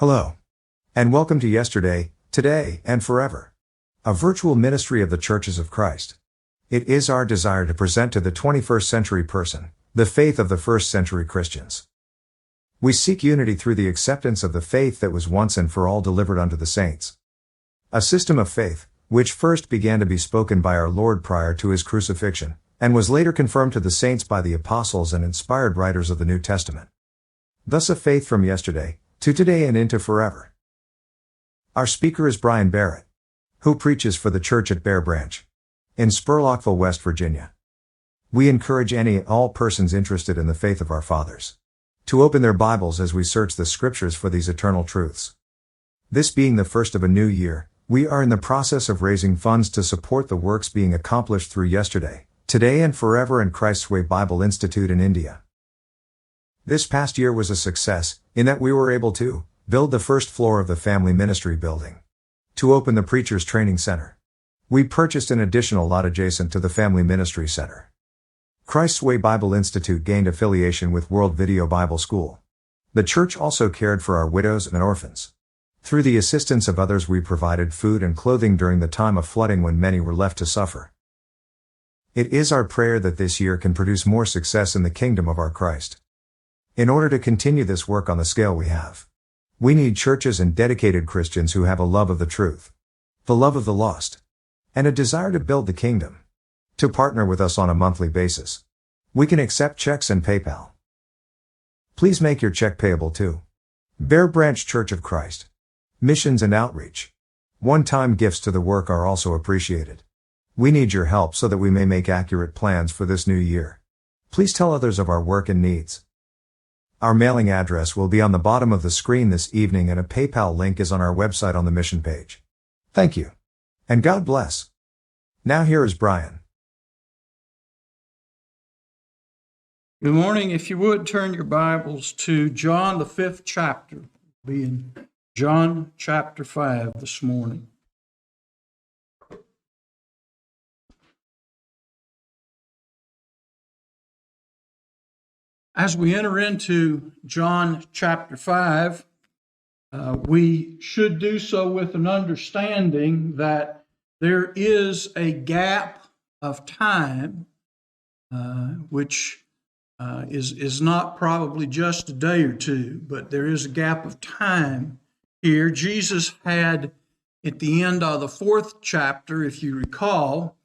Hello, and welcome to Yesterday, Today, and Forever, a virtual ministry of the Churches of Christ. It is our desire to present to the 21st century person the faith of the first century Christians. We seek unity through the acceptance of the faith that was once and for all delivered unto the saints. A system of faith, which first began to be spoken by our Lord prior to his crucifixion, and was later confirmed to the saints by the apostles and inspired writers of the New Testament. Thus a faith from yesterday, to today and into forever. Our speaker is Brian Barrett, who preaches for the church at Bear Branch, in Spurlockville, West Virginia. We encourage any and all persons interested in the faith of our fathers to open their Bibles as we search the scriptures for these eternal truths. This being the first of a new year, we are in the process of raising funds to support the works being accomplished through Yesterday, Today and Forever and Christ's Way Bible Institute in India. This past year was a success, in that we were able to build the first floor of the Family Ministry building, to open the Preachers Training Center. We purchased an additional lot adjacent to the Family Ministry Center. Christ's Way Bible Institute gained affiliation with World Video Bible School. The church also cared for our widows and orphans. Through the assistance of others, we provided food and clothing during the time of flooding when many were left to suffer. It is our prayer that this year can produce more success in the kingdom of our Christ. In order to continue this work on the scale we have, we need churches and dedicated Christians who have a love of the truth, the love of the lost, and a desire to build the kingdom, to partner with us on a monthly basis. We can accept checks and PayPal. Please make your check payable to Bear Branch Church of Christ, Missions and Outreach. One-time gifts to the work are also appreciated. We need your help so that we may make accurate plans for this new year. Please tell others of our work and needs. Our mailing address will be on the bottom of the screen this evening, and a PayPal link is on our website on the mission page. Thank you. And God bless. Now here is Brian. Good morning. If you would, turn your Bibles to John, the 5th chapter. We'll be in John chapter 5 this morning. As we enter into John chapter 5, we should do so with an understanding that there is a gap of time, which is not probably just a day or two, but there is a gap of time here. Jesus had, at the end of the 4th chapter, if you recall,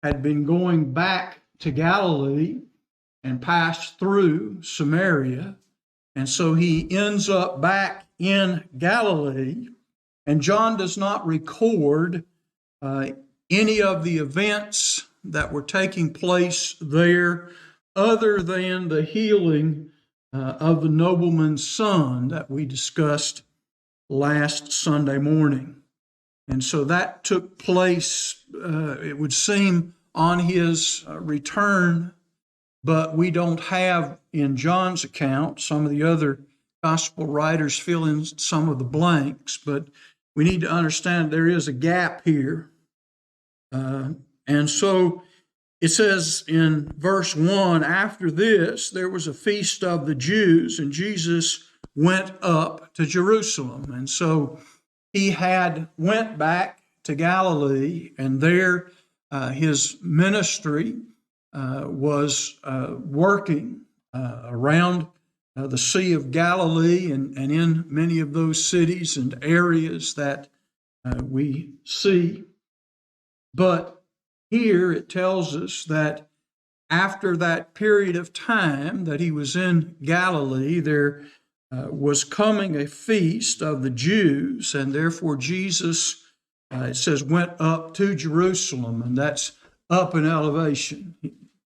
had been going back to Galilee and passed through Samaria. And so he ends up back in Galilee. And John does not record any of the events that were taking place there other than the healing of the nobleman's son that we discussed last Sunday morning. And so that took place, it would seem, on his return. But we don't have in John's account, some of the other gospel writers fill in some of the blanks, but we need to understand there is a gap here. And so it says in verse 1, after this, there was a feast of the Jews, and Jesus went up to Jerusalem. And so he had went back to Galilee, and there his ministry was working around the Sea of Galilee and in many of those cities and areas that we see. But here it tells us that after that period of time that he was in Galilee, there was coming a feast of the Jews, and therefore Jesus, it says, went up to Jerusalem, and that's up in elevation.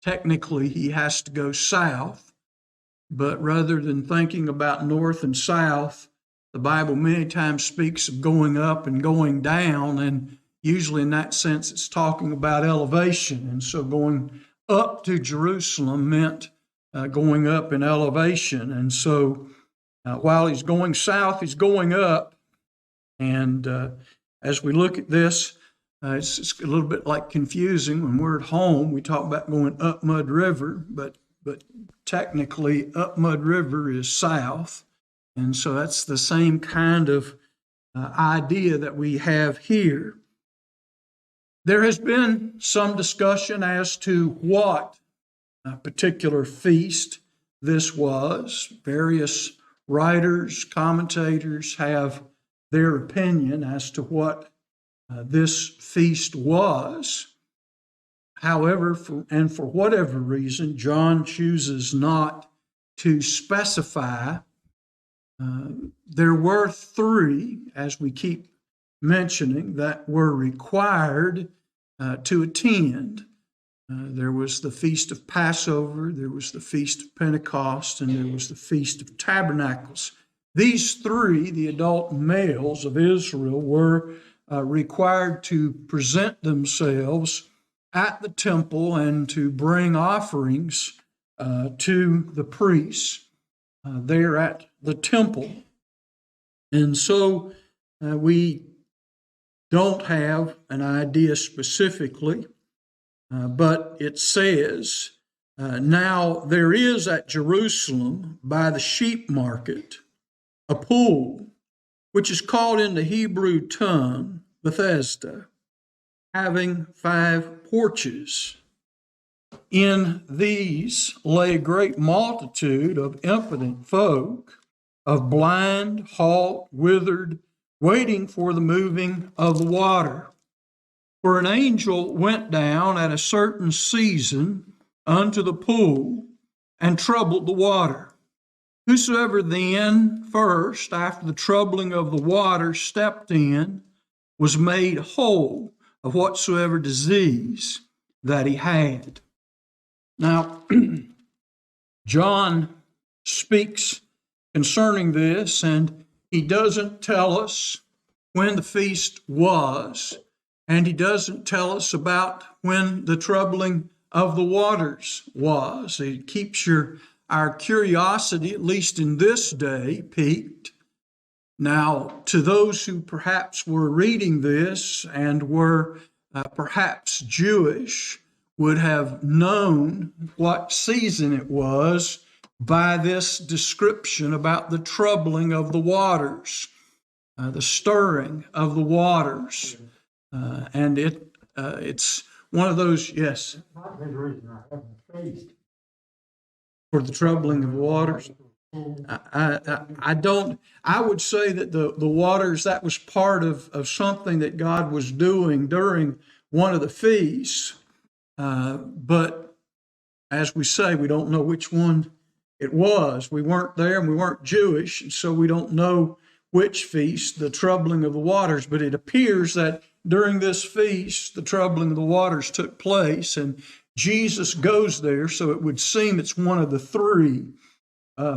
Technically, he has to go south, but rather than thinking about north and south, the Bible many times speaks of going up and going down, and usually in that sense it's talking about elevation. And so going up to Jerusalem meant going up in elevation. And so while he's going south, he's going up. And as we look at this, it's a little bit like confusing. When we're at home, we talk about going up Mud River, but technically up Mud River is south, And so that's the same kind of idea that we have here. There has been some discussion as to what particular feast this was. Various writers, commentators have their opinion as to what this feast was. However, for whatever reason, John chooses not to specify. There were three, as we keep mentioning, that were required to attend. There was the Feast of Passover, there was the Feast of Pentecost, and there was the Feast of Tabernacles. These three, the adult males of Israel, were required to present themselves at the temple and to bring offerings to the priests there at the temple. And so we don't have an idea specifically, but it says, now there is at Jerusalem by the sheep market a pool, which is called in the Hebrew tongue Bethesda, having 5 porches. In these lay a great multitude of impotent folk, of blind, halt, withered, waiting for the moving of the water. For an angel went down at a certain season unto the pool and troubled the water. Whosoever then first, after the troubling of the water, stepped in, was made whole of whatsoever disease that he had. Now, John speaks concerning this, and he doesn't tell us when the feast was, and he doesn't tell us about when the troubling of the waters was. It keeps our curiosity, at least in this day, piqued. Now, to those who perhaps were reading this and were perhaps Jewish, would have known what season it was by this description about the troubling of the waters, the stirring of the waters. And it's one of those, yes. For the troubling of the waters. I would say that the waters, that was part of something that God was doing during one of the feasts. But as we say, we don't know which one it was. We weren't there and we weren't Jewish, and so we don't know which feast, the troubling of the waters. But it appears that during this feast, the troubling of the waters took place, and Jesus goes there, so it would seem it's one of the 3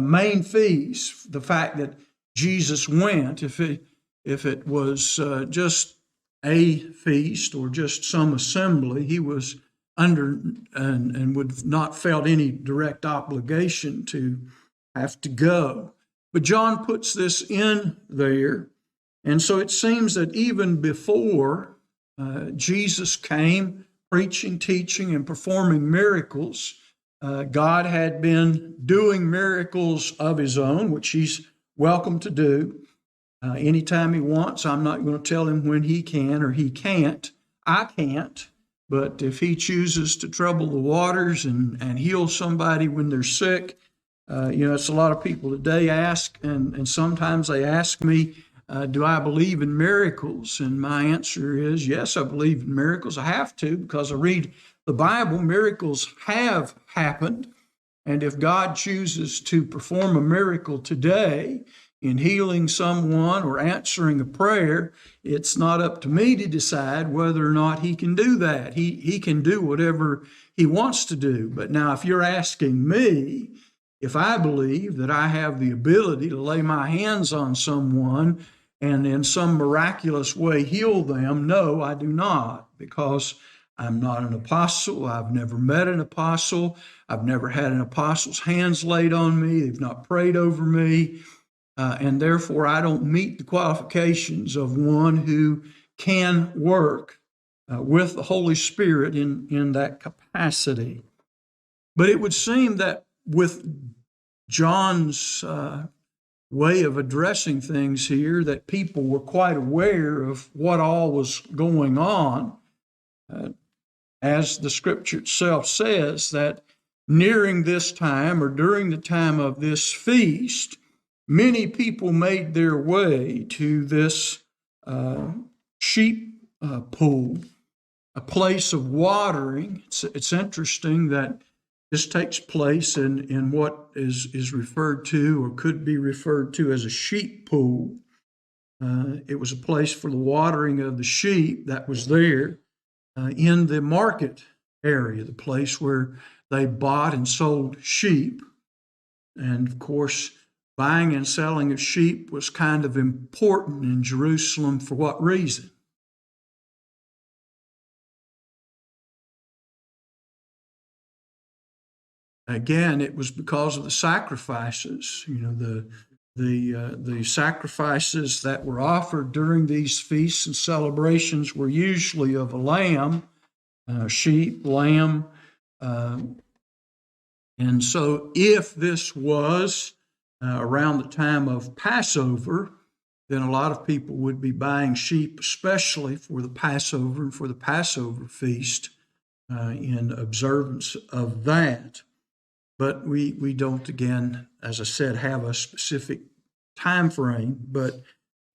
main feasts. The fact that Jesus went, if it was just a feast or just some assembly, he was under and would not felt any direct obligation to have to go. But John puts this in there, and so it seems that even before Jesus came, preaching, teaching, and performing miracles, God had been doing miracles of his own, which he's welcome to do anytime he wants. I'm not going to tell him when he can or he can't. I can't. But if he chooses to trouble the waters and heal somebody when they're sick, it's a lot of people today ask, and sometimes they ask me, do I believe in miracles? And my answer is, yes, I believe in miracles. I have to, because I read the Bible. Miracles have happened. And if God chooses to perform a miracle today in healing someone or answering a prayer, it's not up to me to decide whether or not he can do that. He can do whatever he wants to do. But now, if you're asking me if I believe that I have the ability to lay my hands on someone and in some miraculous way heal them, no, I do not, because I'm not an apostle. I've never met an apostle. I've never had an apostle's hands laid on me. They've not prayed over me. And therefore, I don't meet the qualifications of one who can work with the Holy Spirit in that capacity. But it would seem that with John's way of addressing things here, that people were quite aware of what all was going on. As the scripture itself says, that nearing this time, or during the time of this feast, many people made their way to this sheep pool, a place of watering. It's interesting that this takes place in what is referred to, or could be referred to, as a sheep pool. It was a place for the watering of the sheep that was there in the market area, the place where they bought and sold sheep. And of course, buying and selling of sheep was kind of important in Jerusalem. For what reason? Again, it was because of the sacrifices. The sacrifices that were offered during these feasts and celebrations were usually of a lamb, sheep, lamb. And so if this was around the time of Passover, then a lot of people would be buying sheep, especially for the Passover and for the Passover feast, in observance of that. But we don't, again, as I said, have a specific time frame, but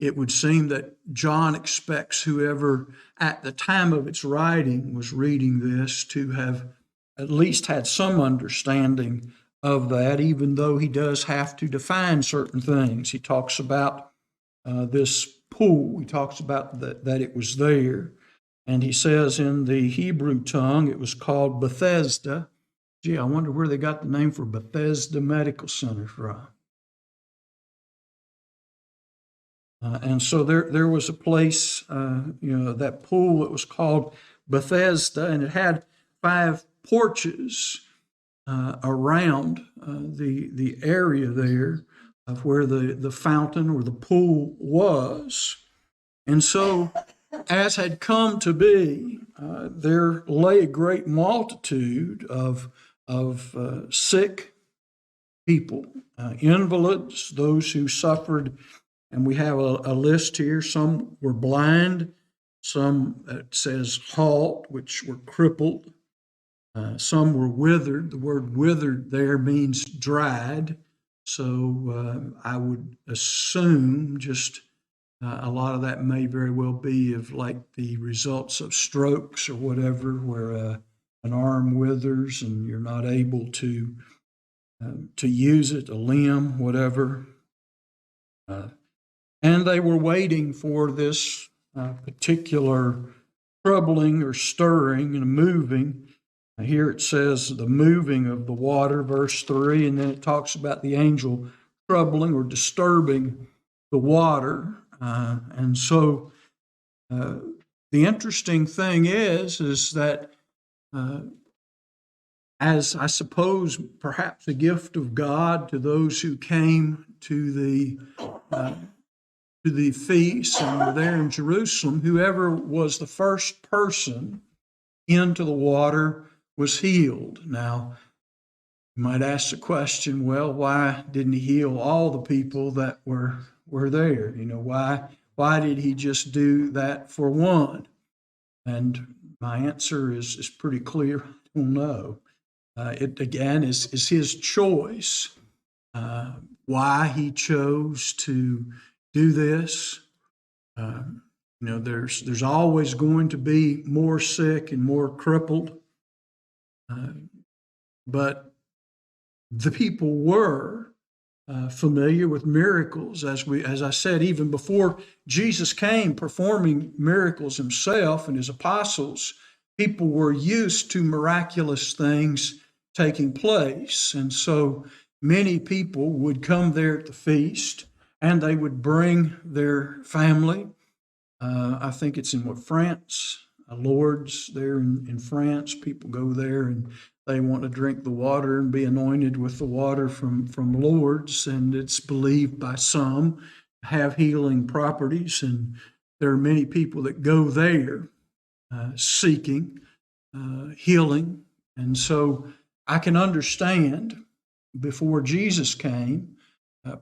it would seem that John expects whoever at the time of its writing was reading this to have at least had some understanding of that, even though he does have to define certain things. He talks about this pool. He talks about that it was there. And he says in the Hebrew tongue it was called Bethesda. Gee, I wonder where they got the name for Bethesda Medical Center from. And so there was a place, that pool, it was called Bethesda, and it had 5 porches around the area there of where the fountain or the pool was. And so, as had come to be, there lay a great multitude of sick people, invalids, those who suffered. And we have a list here. Some were blind, some, it says halt, which were crippled. Some were withered. The word withered there means dried. So I would assume just a lot of that may very well be of like the results of strokes or whatever, where an arm withers and you're not able to use it, a limb, whatever. And they were waiting for this particular troubling or stirring and moving. Here it says the moving of the water, verse 3, and then it talks about the angel troubling or disturbing the water. And so the interesting thing is that as I suppose perhaps a gift of God to those who came to the feast and were there in Jerusalem, whoever was the first person into the water was healed. Now, you might ask the question, well, why didn't he heal all the people that were there? Why did he just do that for one? And my answer is pretty clear. I don't know. It again is his choice. Why he chose to do this. There's always going to be more sick and more crippled. But the people were familiar with miracles, as I said, even before Jesus came performing miracles himself and his apostles. People were used to miraculous things taking place, and so many people would come there at the feast, and they would bring their family. I think it's in France, Lourdes there in France. People go there and they want to drink the water and be anointed with the water from Lourdes, and it's believed by some have healing properties. And there are many people that go there seeking healing. And so I can understand before Jesus came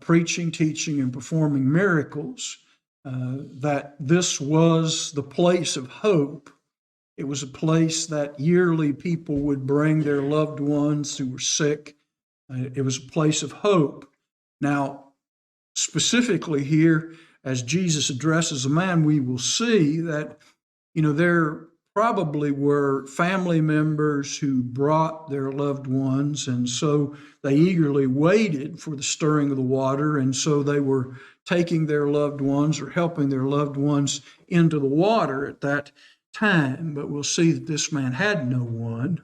preaching, teaching, and performing miracles, that this was the place of hope. It was a place that yearly people would bring their loved ones who were sick. It was a place of hope. Now, specifically here, as Jesus addresses a man, we will see that, there probably were family members who brought their loved ones, and so they eagerly waited for the stirring of the water, and so they were taking their loved ones or helping their loved ones into the water at that time. But we'll see that this man had no one,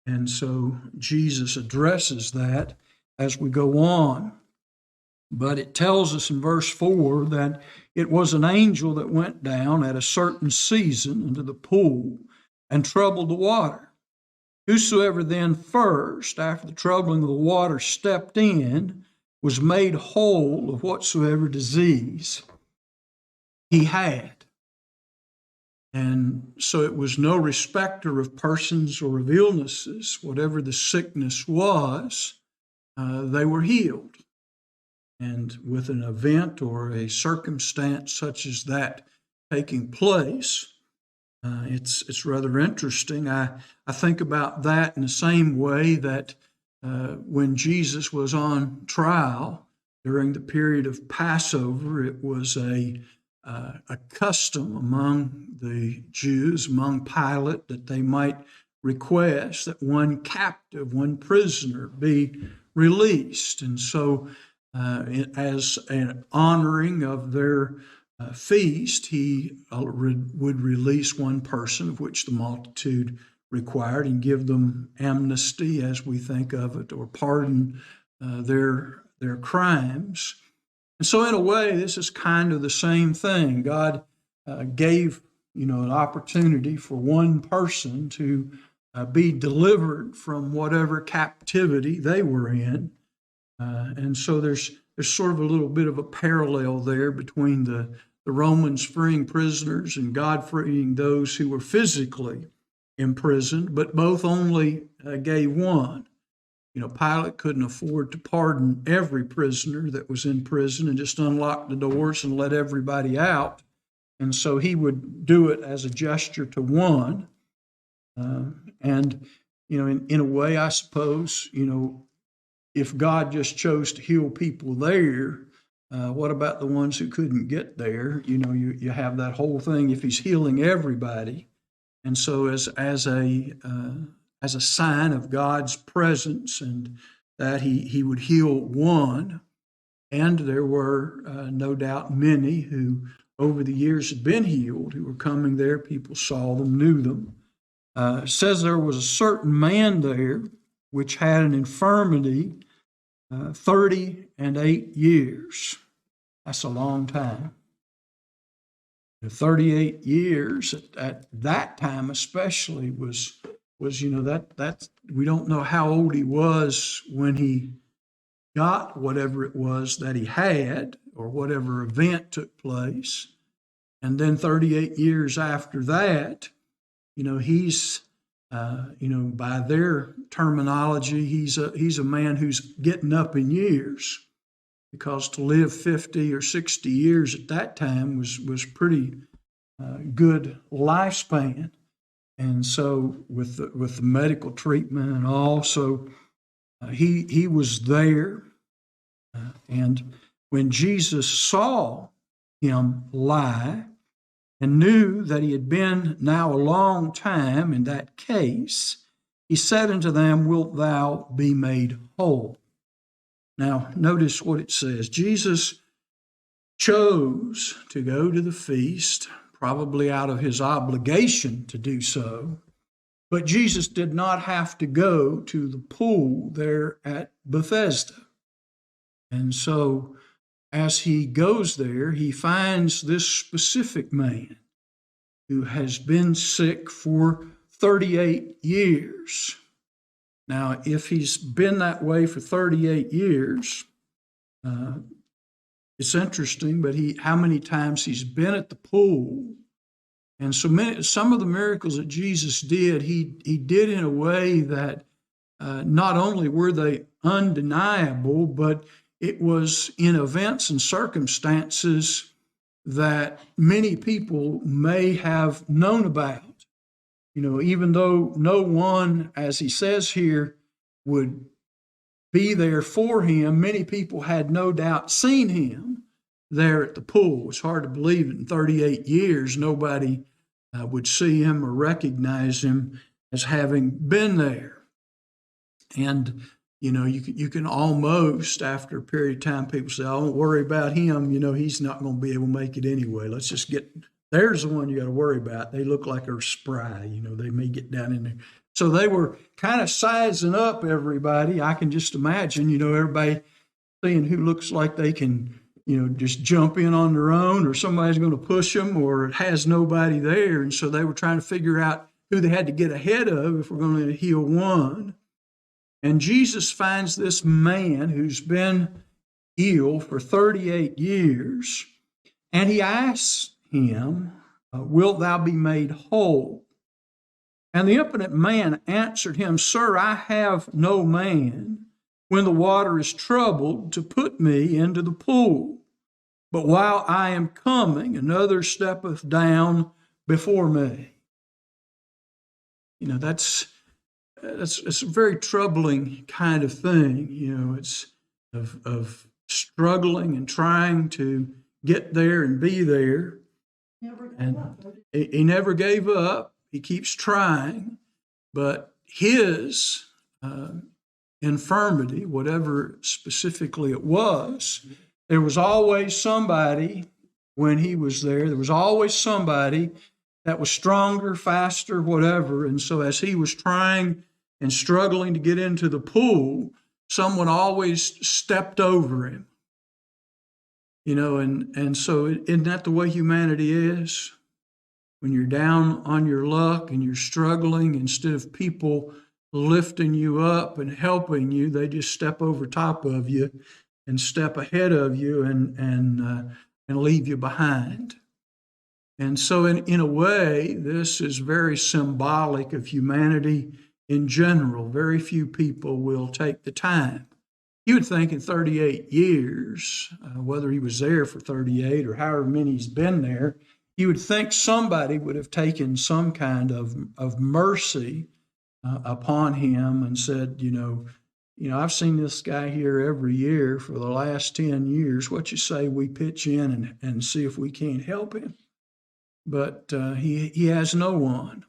and so Jesus addresses that as we go on. But it tells us in verse 4 that it was an angel that went down at a certain season into the pool and troubled the water. Whosoever then first, after the troubling of the water, stepped in, was made whole of whatsoever disease he had. And so it was no respecter of persons or of illnesses. Whatever the sickness was, they were healed. And with an event or a circumstance such as that taking place, it's rather interesting. I think about that in the same way that when Jesus was on trial during the period of Passover, it was a custom among the Jews, among Pilate, that they might request that one captive, one prisoner be released. And so as an honoring of their feast, he would release one person, of which the multitude required, and give them amnesty, as we think of it, or pardon their crimes. And so in a way, this is kind of the same thing. God gave, an opportunity for one person to be delivered from whatever captivity they were in. And so there's sort of a little bit of a parallel there between the Romans freeing prisoners and God freeing those who were physically imprisoned, but both only gave one. Pilate couldn't afford to pardon every prisoner that was in prison and just unlock the doors and let everybody out. And so he would do it as a gesture to one. And, in a way, I suppose, if God just chose to heal people there, what about the ones who couldn't get there? You have that whole thing if he's healing everybody. And so as a sign of God's presence and that he would heal one, and there were no doubt many who over the years had been healed, who were coming there. People saw them, knew them. It says there was a certain man there which had an infirmity 38 years. That's a long time. 38 years at that time especially was that we don't know how old he was when he got whatever it was that he had or whatever event took place. And then 38 years after that, he's by their terminology, he's a man who's getting up in years, because to live 50 or 60 years at that time was pretty good lifespan. And so with the medical treatment and all, so he was there. And when Jesus saw him lie and knew that he had been now a long time in that case, he said unto them, Wilt thou be made whole? Now, notice what it says. Jesus chose to go to the feast, probably out of his obligation to do so, but Jesus did not have to go to the pool there at Bethesda. And so as he goes there, he finds this specific man who has been sick for 38 years. Now, if he's been that way for 38 years, it's interesting, but how many times he's been at the pool. And some of the miracles that Jesus did, he did in a way that not only were they undeniable, but it was in events and circumstances that many people may have known about. Even though no one, as he says here, would be there for him, many people had no doubt seen him there at the pool. It's hard to believe that in 38 years nobody would see him or recognize him as having been there. And you can almost, after a period of time, people say, "Oh, don't worry about him. He's not going to be able to make it anyway. Let's just get." There's the one you got to worry about. They look like they're spry. They may get down in there. So they were kind of sizing up everybody. I can just imagine, everybody seeing who looks like they can, just jump in on their own, or somebody's going to push them, or it has nobody there. And so they were trying to figure out who they had to get ahead of if we're going to heal one. And Jesus finds this man who's been ill for 38 years, and he asks him, "Wilt thou be made whole?" And the impotent man answered him, "Sir, I have no man when the water is troubled to put me into the pool. But while I am coming, another steppeth down before me." That's a very troubling kind of thing. It's of struggling and trying to get there and be there. And he never gave up. He keeps trying, but his infirmity, whatever specifically it was, there was always somebody when he was there. There was always somebody that was stronger, faster, whatever. And so as he was trying and struggling to get into the pool, someone always stepped over him. And so isn't that the way humanity is? When you're down on your luck and you're struggling, instead of people lifting you up and helping you, they just step over top of you and step ahead of you and leave you behind. And so in a way, this is very symbolic of humanity in general. Very few people will take the time. You would think in 38 years, whether he was there for 38 or however many he's been there, you would think somebody would have taken some kind of mercy upon him and said, I've seen this guy here every year for the last 10 years. What you say we pitch in and see if we can't help him? But he has no one.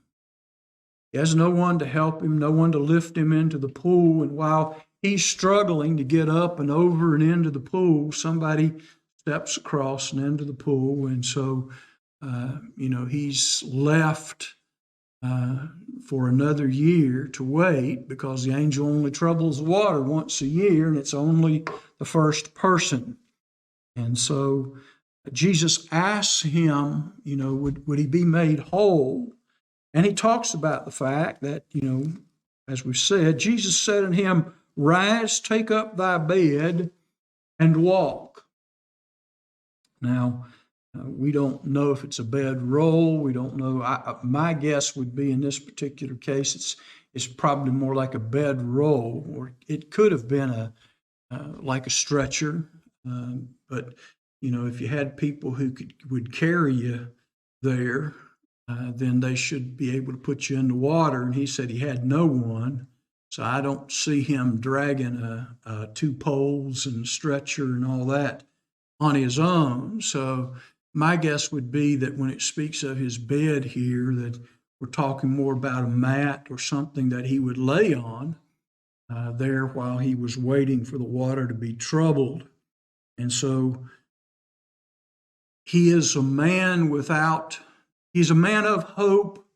He has no one to help him, no one to lift him into the pool. And while he's struggling to get up and over and into the pool, somebody steps across and into the pool. And so, he's left for another year to wait, because the angel only troubles the water once a year, and it's only the first person. And so Jesus asks him, would he be made whole? And he talks about the fact that, as we've said, Jesus said unto him, "Rise, take up thy bed, and walk." Now, we don't know if it's a bed roll. We don't know. My guess would be in this particular case, it's probably more like a bed roll, or it could have been like a stretcher. But if you had people who would carry you there, then they should be able to put you in the water. And he said he had no one. So I don't see him dragging two poles and stretcher and all that on his own. So my guess would be that when it speaks of his bed here, that we're talking more about a mat or something that he would lay on there while he was waiting for the water to be troubled. And so he is a man he's a man of hope,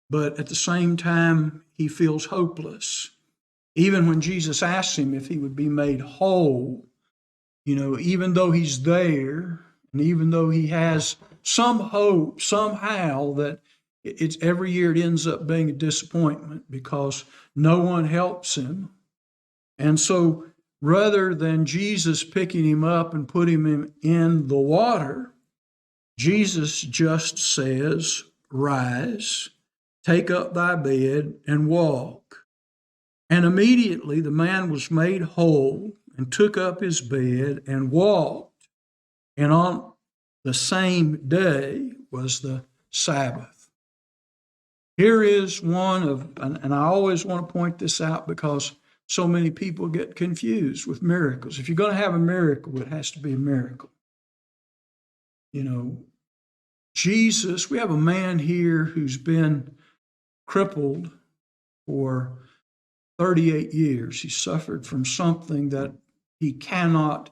but at the same time, he feels hopeless. Even when Jesus asks him if he would be made whole, even though he's there, and even though he has some hope somehow, that it's every year it ends up being a disappointment because no one helps him. And so rather than Jesus picking him up and putting him in the water, Jesus just says, "Rise, take up thy bed, and walk." And immediately the man was made whole, and took up his bed and walked. And on the same day was the Sabbath. Here is one of, and I always want to point this out because so many people get confused with miracles. If you're going to have a miracle, it has to be a miracle. You know, Jesus, we have a man here who's been crippled for 38 years. He suffered from something that he cannot,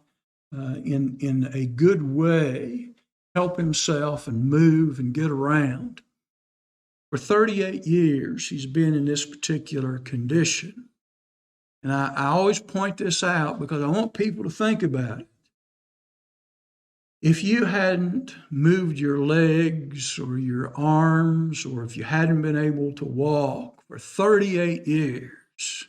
in a good way, help himself and move and get around. For 38 years, he's been in this particular condition. And I always point this out because I want people to think about it. If you hadn't moved your legs or your arms, or if you hadn't been able to walk for 38 years,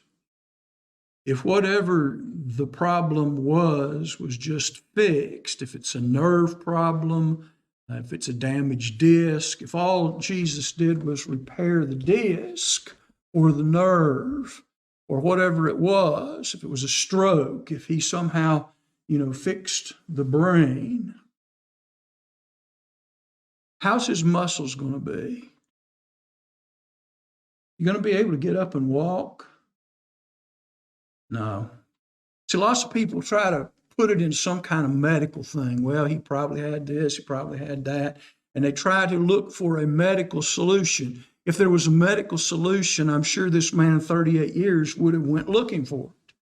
if whatever the problem was just fixed, if it's a nerve problem, if it's a damaged disc, if all Jesus did was repair the disc or the nerve or whatever it was, if it was a stroke, if he somehow, fixed the brain, how's his muscles going to be? You going to be able to get up and walk? No. See, lots of people try to put it in some kind of medical thing. Well, he probably had this, he probably had that, and they try to look for a medical solution. If there was a medical solution, I'm sure this man in 38 years would have went looking for it.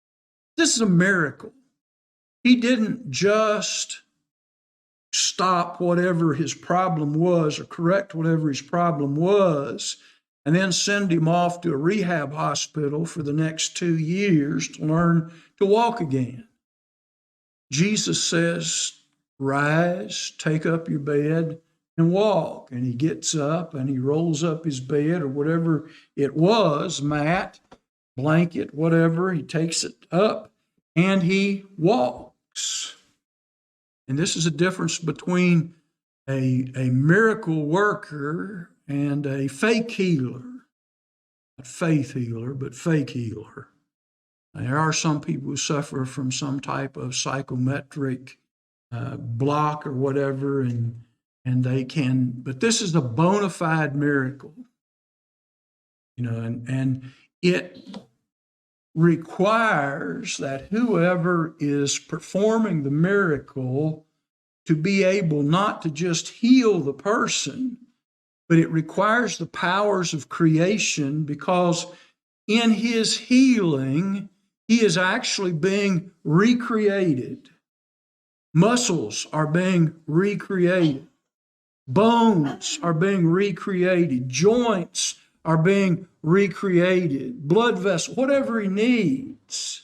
This is a miracle. He didn't just stop whatever his problem was or correct whatever his problem was and then send him off to a rehab hospital for the next 2 years to learn to walk again. Jesus says, rise, take up your bed and walk. And he gets up and he rolls up his bed or whatever it was, mat, blanket, whatever. He takes it up and he walks. And this is a difference between a miracle worker and a fake healer. Not faith healer, but fake healer. There are some people who suffer from some type of psychometric block or whatever, and they can, but this is a bona fide miracle. And it requires that whoever is performing the miracle to be able not to just heal the person, but it requires the powers of creation, because in his healing, he is actually being recreated. Muscles are being recreated. Bones are being recreated. Joints are being recreated. Blood vessels, whatever he needs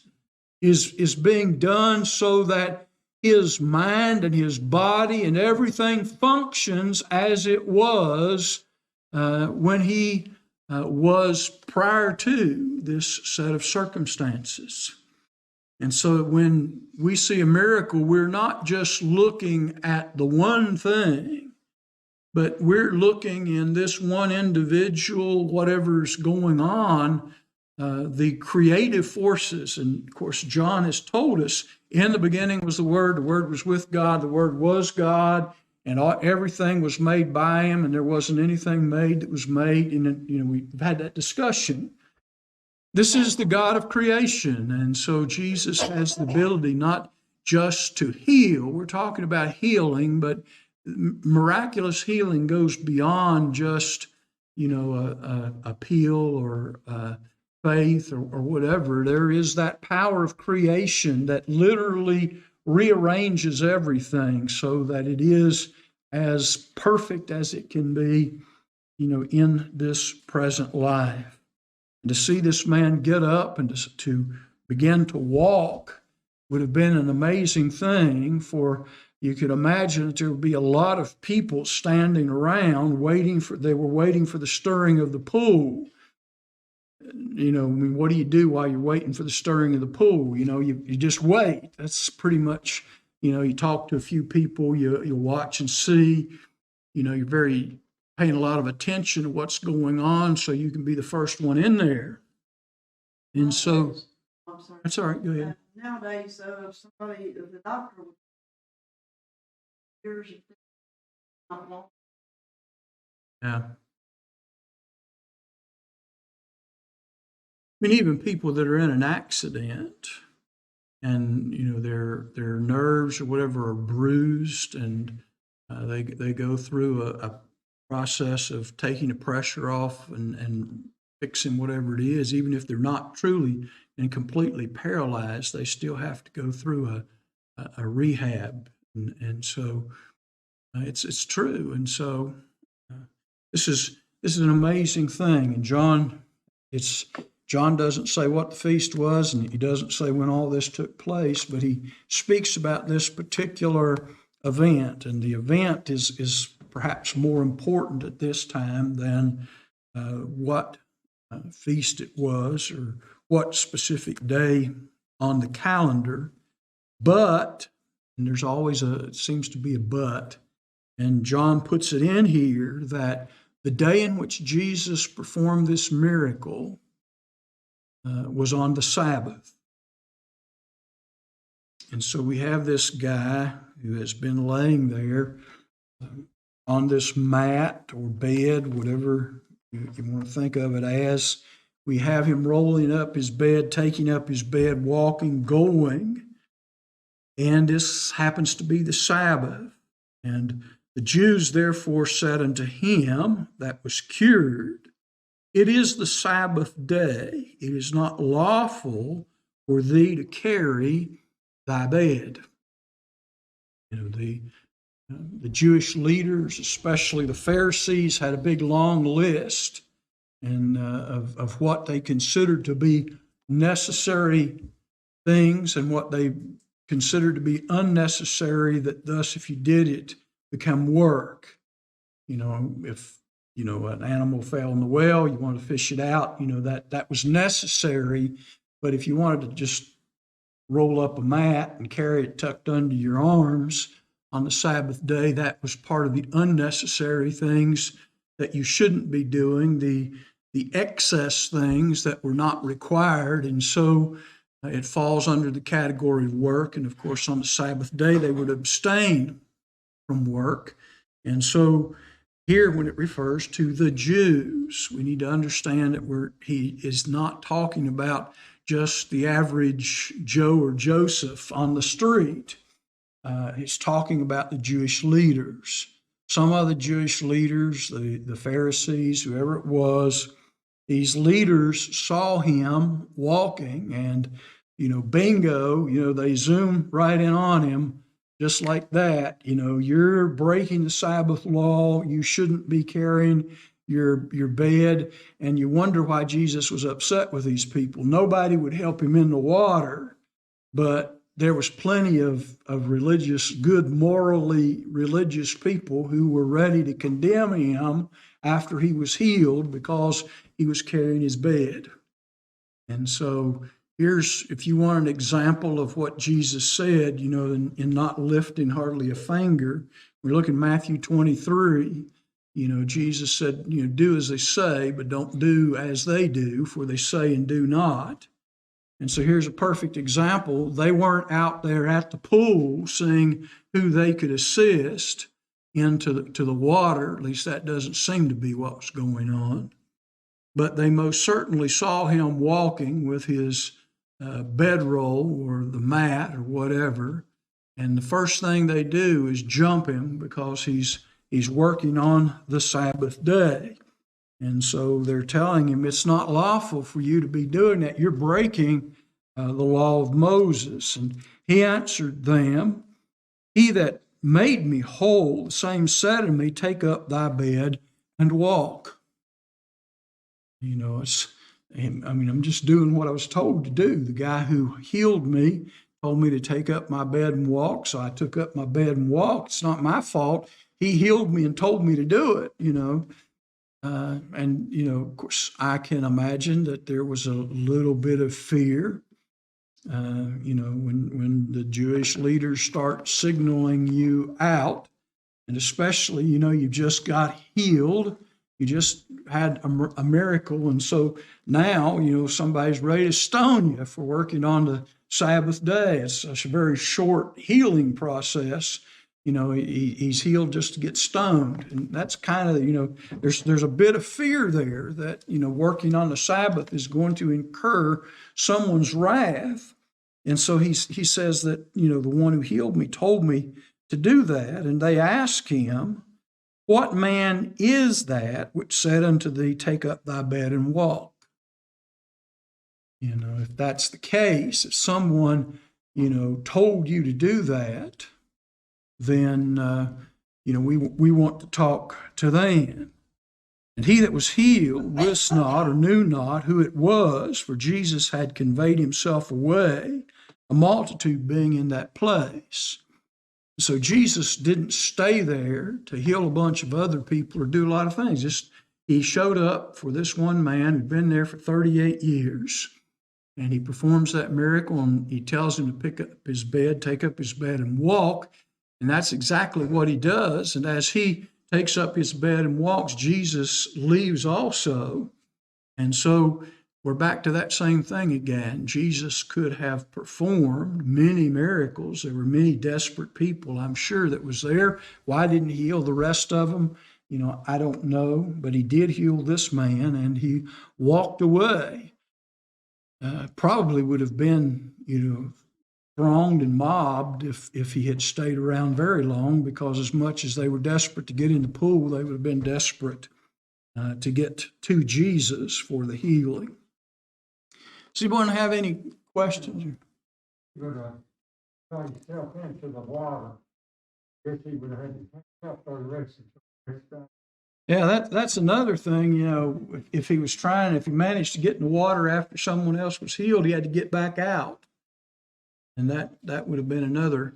is being done so that his mind and his body and everything functions as it was when he was prior to this set of circumstances. And so when we see a miracle, we're not just looking at the one thing, but we're looking in this one individual, whatever's going on, the creative forces. And of course, John has told us, in the beginning was the Word was with God, the Word was God, and everything was made by him, and there wasn't anything made that was made. And we've had that discussion. This is the God of creation, and so Jesus has the ability not just to heal. We're talking about healing, but miraculous healing goes beyond just, a pill or faith or whatever. There is that power of creation that literally rearranges everything so that it is as perfect as it can be, in this present life. And to see this man get up and to begin to walk would have been an amazing thing. For you could imagine that there would be a lot of people standing around waiting for the stirring of the pool. What do you do while you're waiting for the stirring of the pool? You just wait. That's pretty much, you talk to a few people, you watch and see, you're very paying a lot of attention to what's going on so you can be the first one in there. And so I'm sorry. That's all right, go ahead. Nowadays, somebody, the doctor would years of not long. Yeah. I mean, even people that are in an accident and, their nerves or whatever are bruised, and they go through a process of taking the pressure off and fixing whatever it is, even if they're not truly and completely paralyzed, they still have to go through a rehab. And so it's true. And so this is an amazing thing. And John doesn't say what the feast was, and he doesn't say when all this took place, but he speaks about this particular event. And the event is perhaps more important at this time than what feast it was or what specific day on the calendar. But, and there's always it seems to be a but, and John puts it in here that the day in which Jesus performed this miracle was on the Sabbath. And so we have this guy who has been laying there on this mat or bed, whatever you want to think of it as. We have him rolling up his bed, taking up his bed, walking, going. And this happens to be the Sabbath. And the Jews therefore said unto him that was cured, It is the Sabbath day. It is not lawful for thee to carry thy bed. The Jewish leaders, especially the Pharisees, had a big long list of what they considered to be necessary things and what they considered to be unnecessary, that thus if you did it become work. If an animal fell in the well, you want to fish it out, that was necessary. But if you wanted to just roll up a mat and carry it tucked under your arms on the Sabbath day, that was part of the unnecessary things that you shouldn't be doing, the excess things that were not required. And so it falls under the category of work. And of course, on the Sabbath day, they would abstain from work. And so here, when it refers to the Jews, we need to understand that he is not talking about just the average Joe or Joseph on the street. He's talking about the Jewish leaders. Some of the Jewish leaders, the Pharisees, whoever it was, these leaders saw him walking and, bingo, they zoom right in on him just like that. You're breaking the Sabbath law. You shouldn't be carrying your bed. And you wonder why Jesus was upset with these people. Nobody would help him in the water, but there was plenty of religious, good, morally religious people who were ready to condemn him after he was healed because he was carrying his bed. And so if you want an example of what Jesus said, in not lifting hardly a finger, we look in Matthew 23, Jesus said, do as they say, but don't do as they do, for they say and do not. And so here's a perfect example. They weren't out there at the pool seeing who they could assist into the water. At least that doesn't seem to be what was going on. But they most certainly saw him walking with his bedroll or the mat or whatever. And the first thing they do is jump him because he's working on the Sabbath day. And so they're telling him it's not lawful for you to be doing that. You're breaking the law of Moses. And he answered them, He that made me whole, the same said to me, Take up thy bed and walk. I'm just doing what I was told to do. The guy who healed me told me to take up my bed and walk, so I took up my bed and walked. It's not my fault. He healed me and told me to do it, of course, I can imagine that there was a little bit of fear, when the Jewish leaders start signaling you out, and especially, you just got healed You just had a miracle. And so now, somebody's ready to stone you for working on the Sabbath day. It's a very short healing process. He's healed just to get stoned. And that's kind of, there's a bit of fear there that, working on the Sabbath is going to incur someone's wrath. And so he says that, the one who healed me told me to do that. And they ask him, what man is that which said unto thee, take up thy bed and walk? If that's the case, if someone, told you to do that, then, we want to talk to them. And he that was healed wist not or knew not who it was, for Jesus had conveyed himself away, a multitude being in that place. So Jesus didn't stay there to heal a bunch of other people or do a lot of things. He showed up for this one man who'd been there for 38 years, and he performs that miracle, and he tells him to pick up his bed, take up his bed, and walk. And that's exactly what he does. And as he takes up his bed and walks, Jesus leaves also. And so we're back to that same thing again. Jesus could have performed many miracles. There were many desperate people, I'm sure, that was there. Why didn't he heal the rest of them? I don't know, but he did heal this man, and he walked away. Probably would have been, thronged and mobbed if he had stayed around very long, because as much as they were desperate to get in the pool, they would have been desperate to get to Jesus for the healing. Does anyone have any questions? Throw yourself into the water. Guess he would have had to take up for the rest of the time. Yeah, that's another thing. If he managed to get in the water after someone else was healed, he had to get back out, and that would have been another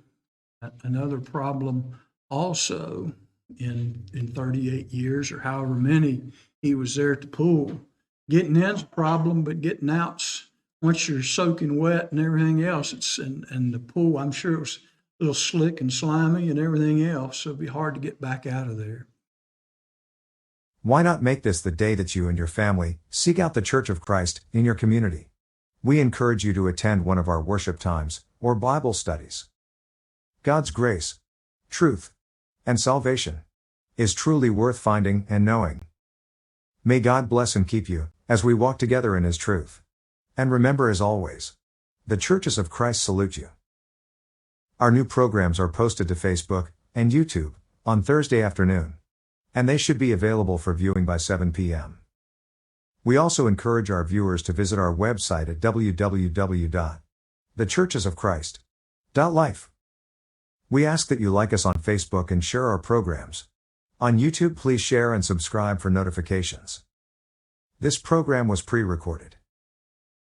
problem also in 38 years or however many he was there at the pool. Getting in's a problem, but getting out's, once you're soaking wet and everything else, and the pool, I'm sure it was a little slick and slimy and everything else, so it'd be hard to get back out of there. Why not make this the day that you and your family seek out the Church of Christ in your community? We encourage you to attend one of our worship times or Bible studies. God's grace, truth, and salvation is truly worth finding and knowing. May God bless and keep you as we walk together in His truth. And remember, as always, the Churches of Christ salute you. Our new programs are posted to Facebook and YouTube on Thursday afternoon, and they should be available for viewing by 7 p.m. We also encourage our viewers to visit our website at www.thechurchesofchrist.life. We ask that you like us on Facebook and share our programs. On YouTube, please share and subscribe for notifications. This program was pre-recorded.